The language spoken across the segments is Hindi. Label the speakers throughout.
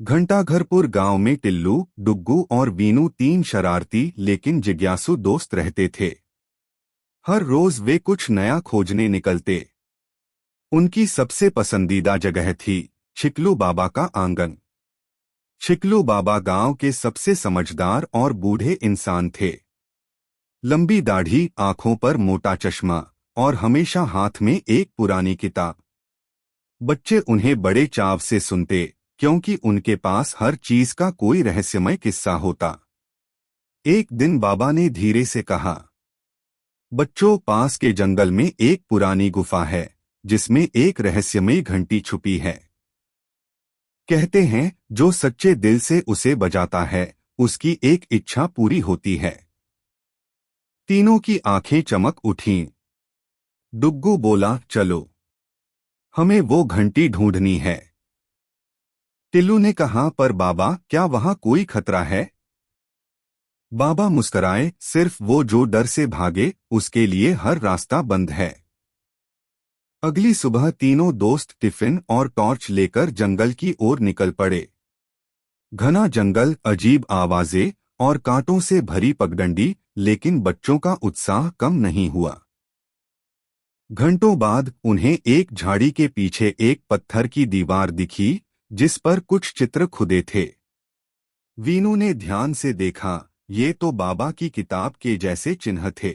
Speaker 1: घंटाघरपुर गांव में टिल्लू, डुग्गू और वीनू तीन शरारती लेकिन जिज्ञासु दोस्त रहते थे। हर रोज वे कुछ नया खोजने निकलते। उनकी सबसे पसंदीदा जगह थी छिकलू बाबा का आंगन। छिकलू बाबा गांव के सबसे समझदार और बूढ़े इंसान थे। लंबी दाढ़ी, आंखों पर मोटा चश्मा और हमेशा हाथ में एक पुरानी किताब। बच्चे उन्हें बड़े चाव से सुनते क्योंकि उनके पास हर चीज का कोई रहस्यमय किस्सा होता। एक दिन बाबा ने धीरे से कहा, बच्चों, पास के जंगल में एक पुरानी गुफा है जिसमें एक रहस्यमयी घंटी छुपी है। कहते हैं जो सच्चे दिल से उसे बजाता है उसकी एक इच्छा पूरी होती है। तीनों की आंखें चमक उठीं। डुग्गू बोला, चलो, हमें वो घंटी ढूंढनी है। टिल्लू ने कहा, पर बाबा, क्या वहां कोई खतरा है? बाबा मुस्कराए, सिर्फ वो जो डर से भागे उसके लिए हर रास्ता बंद है। अगली सुबह तीनों दोस्त टिफिन और टॉर्च लेकर जंगल की ओर निकल पड़े। घना जंगल, अजीब आवाजें और कांटों से भरी पगडंडी, लेकिन बच्चों का उत्साह कम नहीं हुआ। घंटों बाद उन्हें एक झाड़ी के पीछे एक पत्थर की दीवार दिखी जिस पर कुछ चित्र खुदे थे। वीनू ने ध्यान से देखा, ये तो बाबा की किताब के जैसे चिन्ह थे।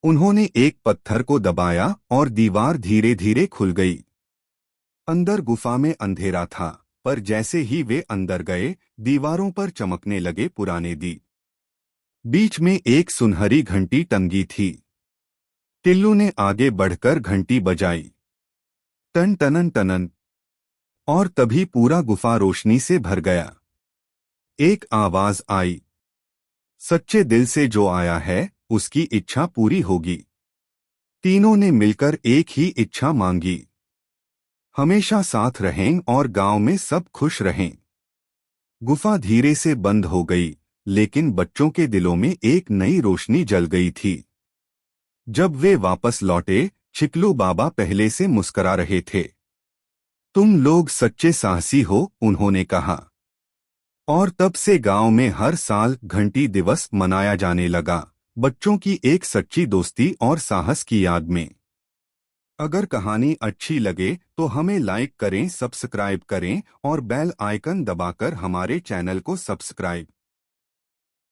Speaker 1: उन्होंने एक पत्थर को दबाया और दीवार धीरे धीरे खुल गई। अंदर गुफा में अंधेरा था, पर जैसे ही वे अंदर गए दीवारों पर चमकने लगे पुराने दीप। बीच में एक सुनहरी घंटी टंगी थी। टिल्लू ने आगे बढ़कर घंटी बजाई, टन टनन टनन, और तभी पूरा गुफा रोशनी से भर गया। एक आवाज आई, सच्चे दिल से जो आया है उसकी इच्छा पूरी होगी। तीनों ने मिलकर एक ही इच्छा मांगी, हमेशा साथ रहें और गांव में सब खुश रहें। गुफा धीरे से बंद हो गई, लेकिन बच्चों के दिलों में एक नई रोशनी जल गई थी। जब वे वापस लौटे, छिकलू बाबा पहले से मुस्कुरा रहे थे। तुम लोग सच्चे साहसी हो, उन्होंने कहा। और तब से गांव में हर साल घंटी दिवस मनाया जाने लगा, बच्चों की एक सच्ची दोस्ती और साहस की याद में। अगर कहानी अच्छी लगे तो हमें लाइक करें, सब्सक्राइब करें और बेल आइकन दबाकर हमारे चैनल को सब्सक्राइब